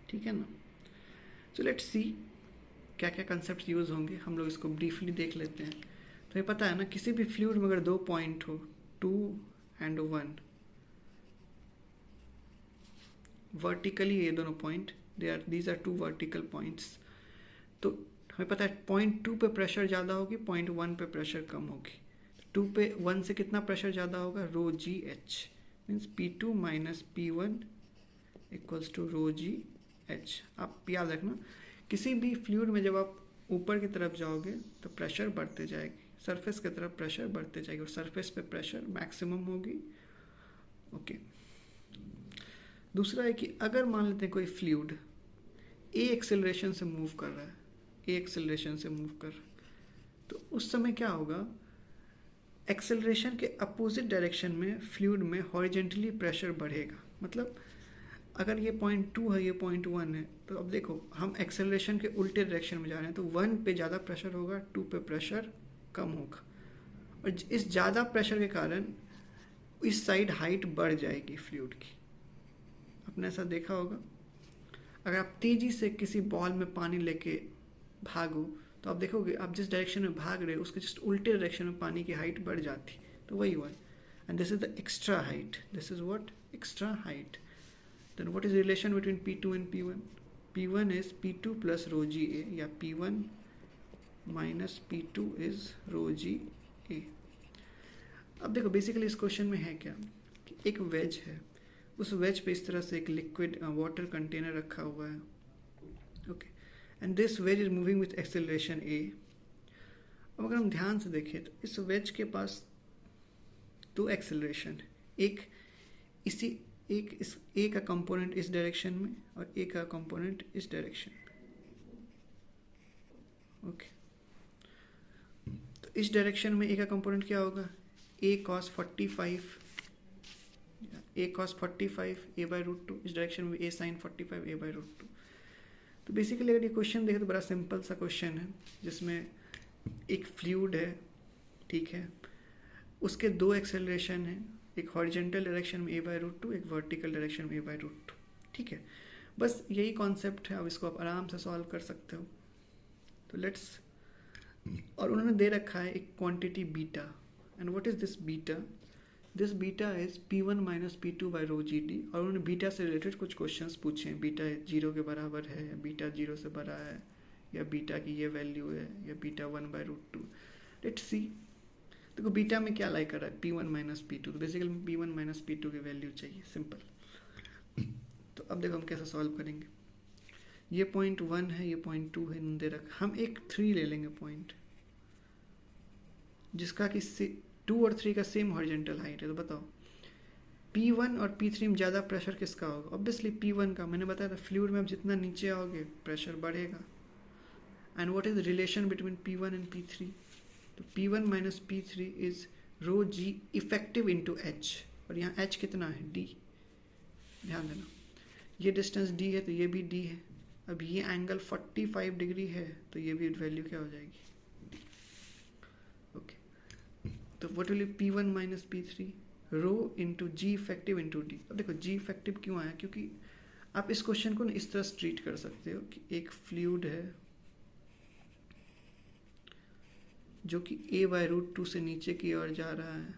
ठीक है ना। सो लेट्स सी क्या क्या कंसेप्ट यूज़ होंगे, हम लोग इसको ब्रीफली देख लेते हैं। तो ये पता है ना, किसी भी फ्लूइड में अगर 2 पॉइंट हो, 2 एंड 1, वर्टिकली ये दोनों point, these are 2 vertical points, तो हमें पता है पॉइंट 2 पे प्रेशर ज़्यादा होगी, पॉइंट 1 पे प्रेशर कम होगी। 2 पे 1 से कितना प्रेशर ज़्यादा होगा, rho g h, means P2 minus P1 equals to rho g h. आप याद रखना, किसी भी फ्लूइड में जब आप ऊपर की तरफ जाओगे तो प्रेशर बढ़ते जाएगी, सरफेस की तरफ प्रेशर बढ़ते जाएगी, और सरफेस पे प्रेशर मैक्सिमम होगी। ओके। दूसरा है कि अगर मान लेते हैं कोई फ्लूइड ए एक्सेलरेशन से मूव कर रहा है, ए एक्सेलरेशन से मूव कर रहा है, तो उस समय क्या होगा, एक्सेलरेशन के अपोजिट डायरेक्शन में फ्लूइड में हॉरिजेंटली प्रेशर बढ़ेगा। मतलब अगर ये पॉइंट 2 है, ये पॉइंट 1 है, तो अब देखो हम एक्सेलरेशन के उल्टे डायरेक्शन में जा रहे हैं, तो 1 पे ज़्यादा प्रेशर होगा, 2 पे प्रेशर कम होगा, और इस ज़्यादा प्रेशर के कारण इस साइड हाइट बढ़ जाएगी फ्लूइड की। आपने ऐसा देखा होगा, अगर आप तेज़ी से किसी बॉल में पानी लेके भागो तो आप देखोगे आप जिस डायरेक्शन में भाग रहे हो उसके जस्ट उल्टे डायरेक्शन में पानी की हाइट बढ़ जाती, तो वही हुआ है। And this is the extra height, this is what, extra height. Then what is relation between P2 and P1? P1 is P2 plus rho g a, या P1 minus P2 is rho g ए। अब देखो basically इस question में है क्या कि एक veg है, उस वेज पे इस तरह से एक लिक्विड वाटर कंटेनर रखा हुआ है, okay, and this wedge is moving with acceleration a. अब अगर हम ध्यान से देखें तो इस वेज के पास 2 एक्सेलरेशन, एक इस ए का कंपोनेंट इस डायरेक्शन में और ए का कंपोनेंट इस डायरेक्शन में, ओके। तो इस डायरेक्शन में ए का कंपोनेंट क्या होगा, a cos 45, a cos 45 a by root 2, इस डायरेक्शन में a sine 45 a by root 2। तो बेसिकली अगर ये क्वेश्चन देखें तो बड़ा सिंपल सा क्वेश्चन है, जिसमें एक फ्लूइड है, ठीक है, उसके 2 एक्सेलरेशन है, एक हॉरिजेंटल डायरेक्शन में ए बाई रूट 2, एक वर्टिकल डायरेक्शन में ए बाई रूट 2, ठीक है। बस यही कॉन्सेप्ट है, अब इसको आप आराम से सॉल्व कर सकते हो। तो लेट्स, और उन्होंने दे रखा है एक quantity beta, and what is this beta, this beta is P1 minus P2 by rho g D. और उन्होंने बीटा से रिलेटेड कुछ क्वेश्चंस पूछे हैं, बीटा 0 के बराबर है, या बीटा 0 से बड़ा है, या बीटा की ये वैल्यू है, या beta 1 by root 2। Let's see, देखो बीटा में क्या लाइक कर रहा है, P1 माइनस P2, तो बेसिकली P1 माइनस P2 की वैल्यू चाहिए, सिंपल। तो अब देखो हम कैसे सॉल्व करेंगे। ये पॉइंट 1 है, ये पॉइंट 2 है, दे रखा, हम एक 3 ले लेंगे पॉइंट, जिसका कि 2 और 3 का सेम हॉरिजेंटल हाइट है। तो बताओ P1 और P3 में ज़्यादा प्रेशर किसका होगा, ऑब्वियसली P1 का। मैंने बताया था फ्लूइड में आप जितना नीचे आओगे प्रेशर बढ़ेगा। And what is relation between P1 and P3? तो P1 minus P3 is rho g effective into h, और यहाँ एच कितना है, D, ध्यान देना। ये डिस्टेंस D है तो ये भी D है। अब ये एंगल 45 डिग्री है तो ये भी वैल्यू क्या हो जाएगी, ओके। तो what will be P1 minus P3, rho into g effective into d. अब देखो जी इफेक्टिव क्यों आया, क्योंकि आप इस क्वेश्चन को इस तरह ट्रीट कर सकते हो कि एक फ्लूइड है जो कि a बाय रूट 2 से नीचे की ओर जा रहा है,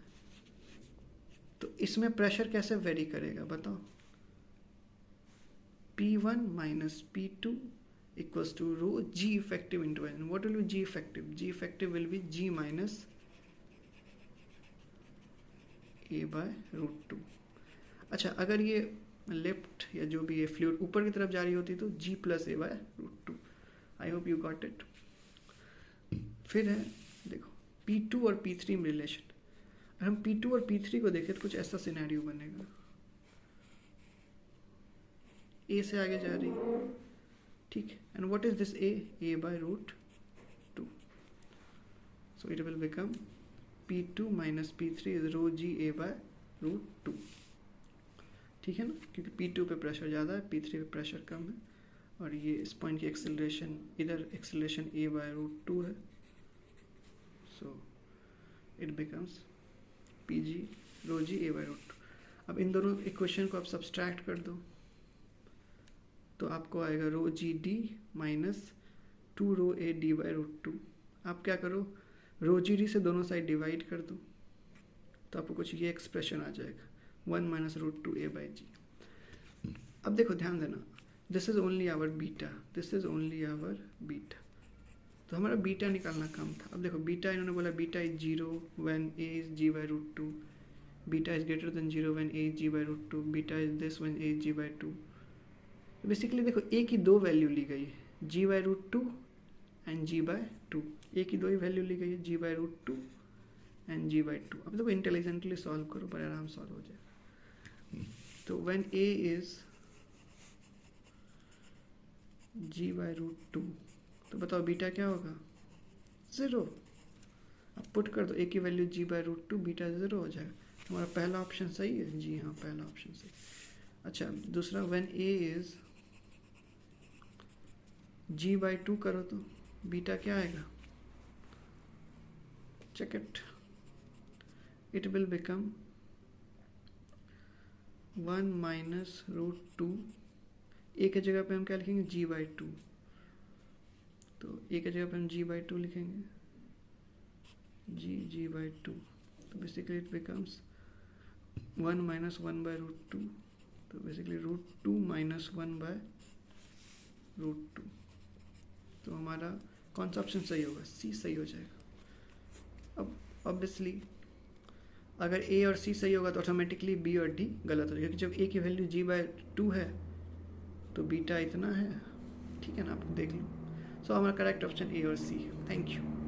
तो इसमें प्रेशर कैसे वेरी करेगा बताओ। P1 minus P2 equals to rho g effective into n. What will be g effective, g effective will be g minus a by root 2। अच्छा, अगर ये लेफ्ट या जो भी ये फ्लूइड ऊपर की तरफ जा रही होती तो g plus a by root 2। I hope you got it. फिर है देखो P2 और P3 में रिलेशन, अगर हम P2 और P3 को देखें तो कुछ ऐसा सिनेरियो बनेगा, A से आगे जा रही है, ठीक है, and what is this A by root 2, so it will become P2 minus P3 is rho g A by root 2, ठीक है ना, क्योंकि P2 पे प्रेशर ज़्यादा है, P3 पे प्रेशर कम है, और ये इस पॉइंट की एक्सेलरेशन, इधर एक्सेलरेशन A बाय रूट 2 है, so it becomes PG rho g A by root 2। अब इन दोनों इक्वेशन को आप सब्सट्रैक्ट कर दो तो आपको आएगा rho g d minus 2 rho a d by root 2। आप क्या करो, रो जी डी से दोनों साइड डिवाइड कर दो तो आपको कुछ ये एक्सप्रेशन आ जाएगा, 1 minus root 2 a by g. अब देखो ध्यान देना, this is only our beta, this is only our beta, तो हमारा बीटा निकालना काम था। अब देखो बीटा इन्होंने बोला beta is 0 when a is g by root 2, beta is greater than 0 when a is g by root 2, beta is this when a is g by 2। तो बेसिकली देखो ए की दो वैल्यू ली गई है, g by root 2 and g by 2, a की दो ही वैल्यू ली गई है, g by root 2 and g by 2। अब देखो इंटेलिजेंटली सॉल्व करो, बड़े आराम सॉल्व हो जाए। तो when a is g by root 2, तो बताओ बीटा क्या होगा, 0। अब पुट कर दो, ए की value g by root 2, beta 0 हो जाएगा। तुम्हारा पहला ऑप्शन सही है, जी हाँ पहला ऑप्शन सही। अच्छा दूसरा, when a is g by 2 करो तो बीटा क्या आएगा, check it will become 1 minus root 2, ए के जगह पे हम क्या लिखेंगे, जी बाई 2, तो ए के जगह पे हम जी बाई 2 लिखेंगे, जी बाई 2, तो basically it becomes 1 minus 1 by root 2, तो basically root 2 minus 1 by root 2। तो हमारा कौन सा ऑप्शन सही होगा, सी सही हो जाएगा। अब ऑब्वियसली अगर ए और सी सही होगा तो ऑटोमेटिकली बी और डी गलत हो जाएगा, क्योंकि जब ए की वैल्यू जी बाई 2 है तो बीटा इतना है, ठीक है ना, आप देख लो। सो हमारा करेक्ट ऑप्शन ए और सी। Thank you.